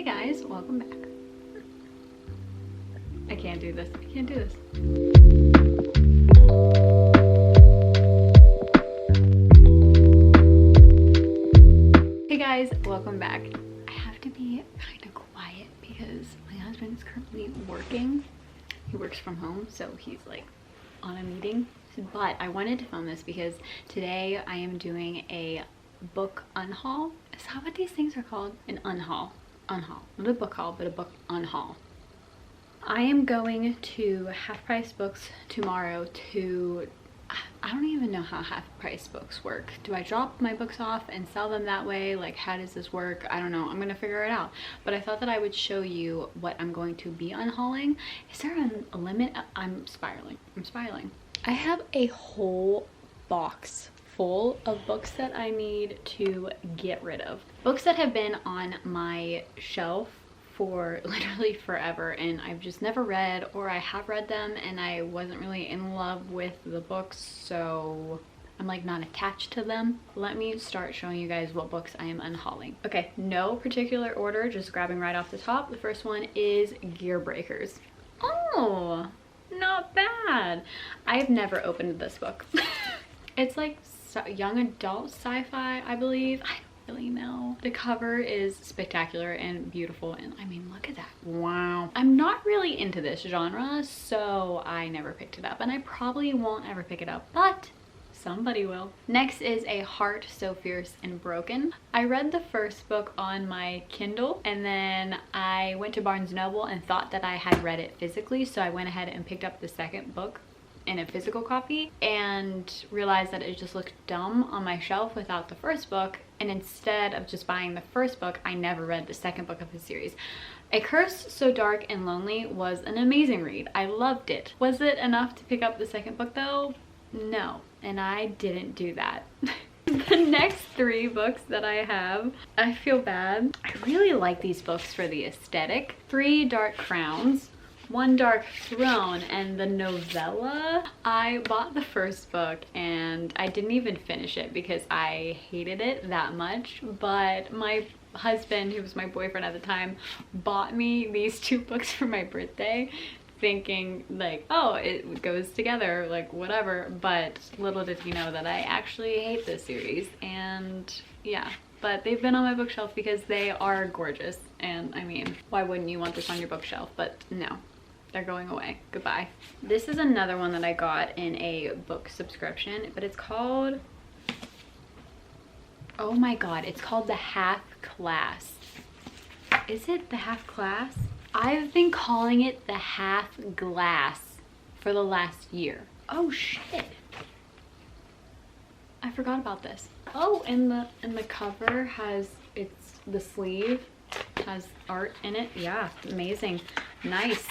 Hey guys, welcome back. I can't do this. I can't do this. Hey guys, welcome back. I have to be kind of quiet because my husband is currently working. He works from home, so he's like on a meeting. But I wanted to film this because today I am doing a book unhaul. Is that what these things are called? An unhaul. Unhaul. Not a book haul, but a book unhaul. I am going to Half Price Books tomorrow to... I don't even know how Half Price Books work. Do I drop my books off and sell them that way? Like, how does this work? I don't know. I'm gonna figure it out. But I thought that I would show you what I'm going to be unhauling. Is there a limit? I'm spiraling. I'm spiraling. I have a whole box full of books that I need to get rid of. Books that have been on my shelf for literally forever and I've just never read, or I have read them and I wasn't really in love with the books, so I'm like not attached to them. Let me start showing you guys what books I am unhauling. Okay, no particular order, just grabbing right off the top. The first one is Gear Breakers. Oh, not bad. I've never opened this book. It's like young adult sci-fi, I believe. I don't really know. The cover is spectacular and beautiful, and I mean, look at that. Wow. I'm not really into this genre, so I never picked it up, and I probably won't ever pick it up, but somebody will. Next is A Heart So Fierce and Broken. I read the first book on my Kindle, and then I went to Barnes & Noble and thought that I had read it physically, so I went ahead and picked up the second book in a physical copy and realized that it just looked dumb on my shelf without the first book, and instead of just buying the first book, I never read the second book of the series. A Curse So Dark and Lonely was an amazing read. I loved it. Was it enough to pick up the second book though? No, and I didn't do that. The next three books that I have, I feel bad. I really like these books for the aesthetic. 3 Dark Crowns, 1 Dark Throne, and the novella. I bought the first book and I didn't even finish it because I hated it that much, but my husband, who was my boyfriend at the time, bought me these 2 books for my birthday, thinking like, oh, it goes together, like whatever, but little did he know that I actually hate this series. And yeah, but they've been on my bookshelf because they are gorgeous, and I mean, why wouldn't you want this on your bookshelf? But no, they're going away. Goodbye. This is another one that I got in a book subscription, but it's called, oh my god, it's called The Half Class. Is it The Half Class? I've been calling it The Half Glass for the last year. Oh shit. I forgot about this. Oh, and the cover has, it's the sleeve has art in it. Yeah, amazing. Nice.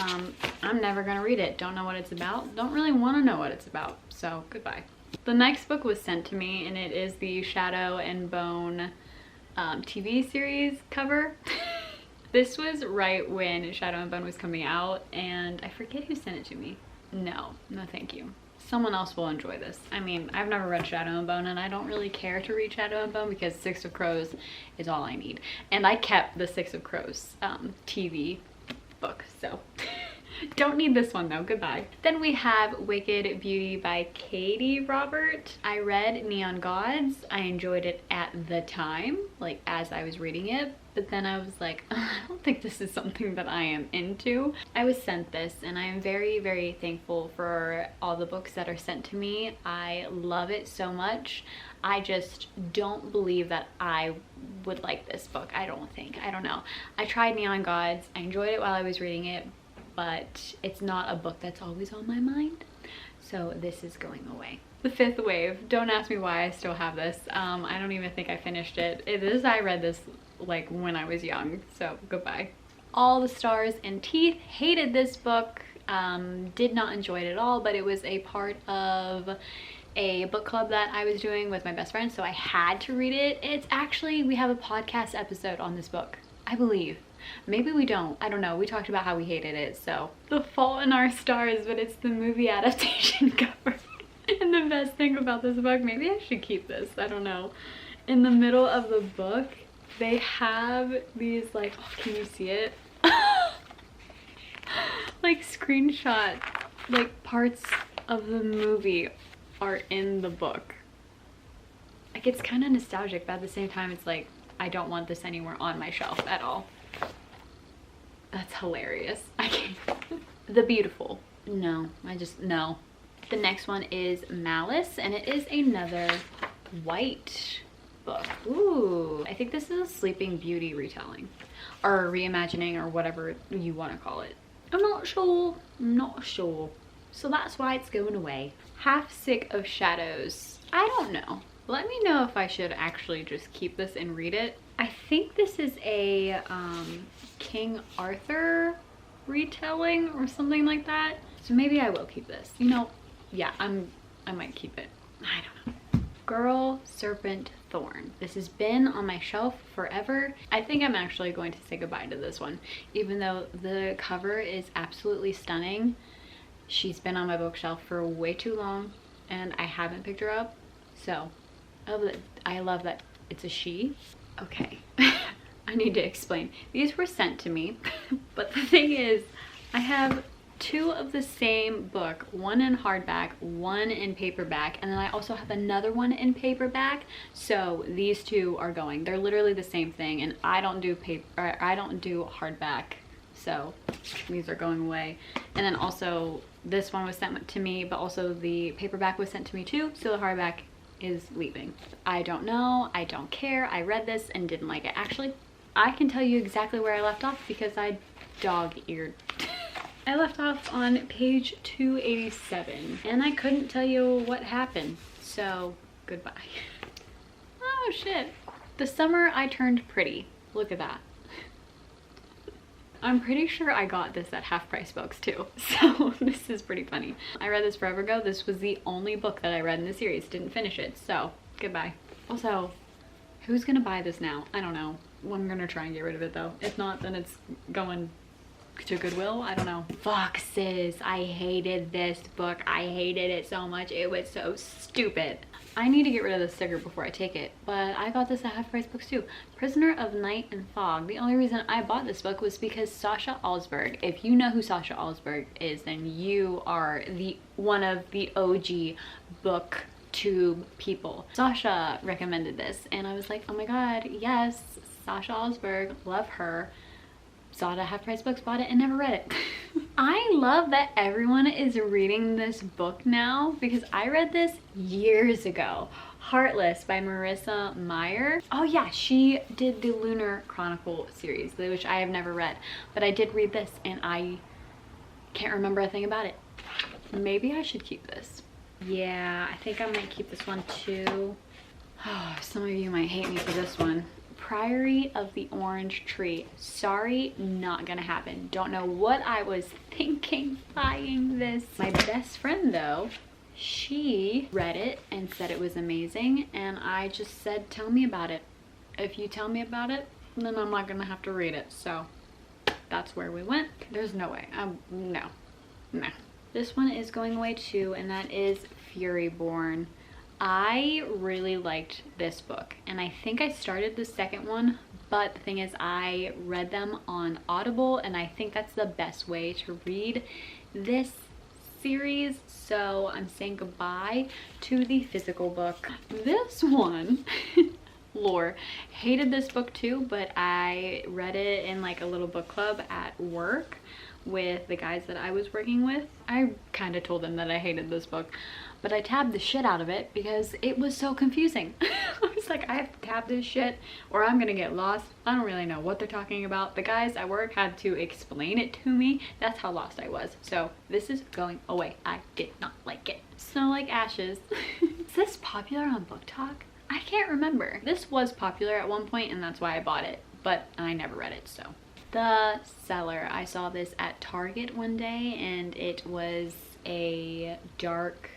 I'm never gonna read it. Don't know what it's about. Don't really want to know what it's about. So goodbye. The next book was sent to me, and it is the Shadow and Bone TV series cover. This was right when Shadow and Bone was coming out, and I forget who sent it to me. No thank you. Someone else will enjoy this. I mean, I've never read Shadow and Bone, and I don't really care to read Shadow and Bone because 6 of Crows is all I need. And I kept the 6 of Crows TV book, so don't need this one though. Goodbye. Then we have Wicked Beauty by Katie Robert. I read Neon Gods. I enjoyed it at the time, like as I was reading it, but then I was like, I don't think this is something that I am into. I was sent this, and I am very, very thankful for all the books that are sent to me. I love it so much. I just don't believe that I would like this book. I don't know. I tried Neon Gods. I enjoyed it while I was reading it, but it's not a book that's always on my mind. So this is going away. The Fifth Wave. Don't ask me why I still have this. I don't even think I finished it. I read this like when I was young, so goodbye. All the Stars and Teeth. Hated this book. Did not enjoy it at all, but it was a part of a book club that I was doing with my best friend, so I had to read it. It's actually, we have a podcast episode on this book, I believe. Maybe we don't. I don't know. We talked about how we hated it, so. The Fault in Our Stars, but it's the movie adaptation cover. And the best thing about this book, maybe I should keep this, I don't know. In the middle of the book, They have these like, oh, can you see it? Like screenshot, like parts of the movie are in the book. Like it's kind of nostalgic, but at the same time it's like, I don't want this anywhere on my shelf at all. That's hilarious. I can't. The Beautiful. No, no. The next one is Malice, and it is another white book. Ooh, I think this is a Sleeping Beauty retelling or reimagining or whatever you want to call it. I'm not sure. I'm not sure. So that's why it's going away. Half Sick of Shadows. I don't know. Let me know if I should actually just keep this and read it. I think this is a King Arthur retelling or something like that. So maybe I will keep this. You know, yeah, I might keep it. I don't know. Girl, Serpent, Thorn. This has been on my shelf forever. I think I'm actually going to say goodbye to this one. Even though the cover is absolutely stunning, she's been on my bookshelf for way too long and I haven't picked her up. So I love that it's a she. Okay, I need to explain. These were sent to me, but the thing is, I have two of the same book, one in hardback, one in paperback, and then I also have another one in paperback. So these two are going. They're literally the same thing, and I don't do hardback, so these are going away. And then also this one was sent to me, but also the paperback was sent to me too, so the hardback is leaving. I don't know, I don't care. I read this and didn't like it. Actually, I can tell you exactly where I left off because I dog-eared. I left off on page 287 and I couldn't tell you what happened, so goodbye. Oh shit. The Summer I Turned Pretty. Look at that. I'm pretty sure I got this at Half Price Books too, so this is pretty funny. I read this forever ago. This was the only book that I read in the series. Didn't finish it, so goodbye. Also, who's gonna buy this now? I don't know. I'm gonna try and get rid of it though. If not, then it's going to Goodwill. I don't know. Fuck sis, I hated this book. I hated it so much. It was so stupid. I need to get rid of the sticker before I take it, but I got this at Half Price Books too. Prisoner of Night and Fog. The only reason I bought this book was because Sasha Alsberg. If you know who Sasha Alsberg is, then you are one of the OG booktube people. Sasha recommended this and I was like, oh my god, yes, Sasha Alsberg, love her. Saw it at Half Price Books, bought it, and never read it. I love that everyone is reading this book now because I read this years ago. Heartless by Marissa Meyer. Oh yeah, she did the Lunar Chronicle series, which I have never read, but I did read this and I can't remember a thing about it. Maybe I should keep this. Yeah, I think I might keep this one too. Oh, some of you might hate me for this one. Priory of the Orange Tree. Sorry, not gonna happen. Don't know what I was thinking buying this. My best friend though, she read it and said it was amazing, and I just said, tell me about it. If you tell me about it, then I'm not gonna have to read it. So that's where we went. There's no way. No. This one is going away too, and that is Furyborn. I really liked this book and I think I started the second one, but the thing is I read them on Audible and I think that's the best way to read this series, so I'm saying goodbye to the physical book. This one lore, hated this book too, but I read it in like a little book club at work with the guys that I was working with. I kind of told them that I hated this book, but I tabbed the shit out of it because it was so confusing. I was like, I have to tab this shit or I'm gonna get lost. I don't really know what they're talking about. The guys at work had to explain it to me. That's how lost I was. So this is going away. I did not like it. Snow Like Ashes. Is this popular on Book Talk? I can't remember. This was popular at one point and that's why I bought it, but I never read it, so. The Cellar. I saw this at Target one day and it was a dark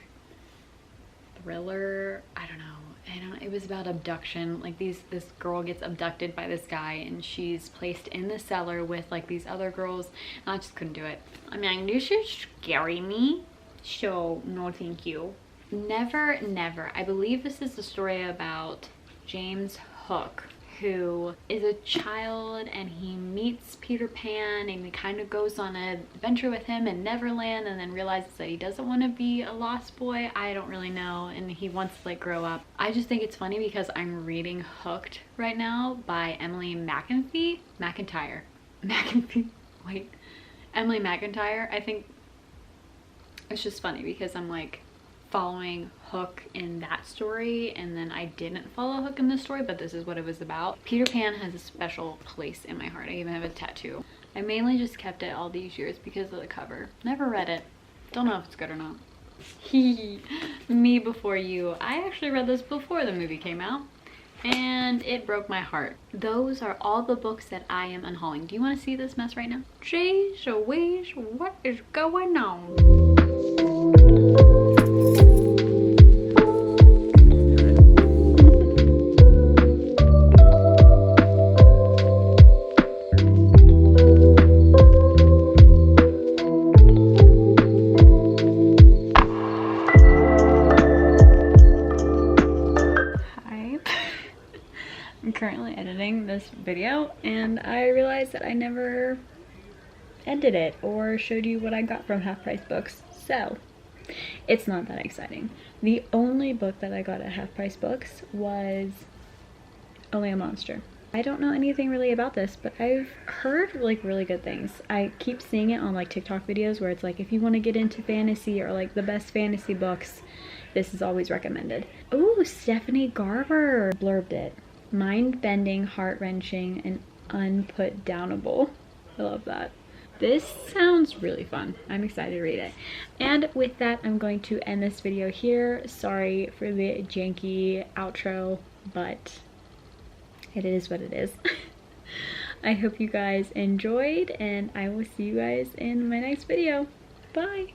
thriller. I don't know, it was about abduction. Like this girl gets abducted by this guy and she's placed in the cellar with like these other girls, and I just couldn't do it. I mean, this is scary me, so no thank you. Never Never. I believe this is the story about James Hook, who is a child, and he meets Peter Pan and he kind of goes on an adventure with him in Neverland, and then realizes that he doesn't want to be a lost boy. I don't really know, and he wants to like grow up. I just think it's funny because I'm reading Hooked right now by Emily McIntyre. Wait, Emily McIntyre. I think it's just funny because I'm like following Hook in that story, and then I didn't follow Hook in this story, but this is what it was about. Peter Pan has a special place in my heart. I even have a tattoo. I mainly just kept it all these years because of the cover. Never read it. Don't know if it's good or not. Me before you. I actually read this before the movie came out, and it broke my heart. Those are all the books that I am unhauling. Do you want to see this mess right now? Jeez Louise, what is going on? I'm currently editing this video, and I realized that I never ended it or showed you what I got from Half Price Books, so it's not that exciting. The only book that I got at Half Price Books was Only a Monster. I don't know anything really about this, but I've heard like really good things. I keep seeing it on like TikTok videos where it's like, if you want to get into fantasy or like the best fantasy books, this is always recommended. Oh, Stephanie Garber blurbed it. Mind-bending, heart-wrenching, and unput-downable. I love that. This sounds really fun. I'm excited to read it. And with that, I'm going to end this video here. Sorry for the janky outro, but it is what it is. I hope you guys enjoyed, and I will see you guys in my next video. Bye!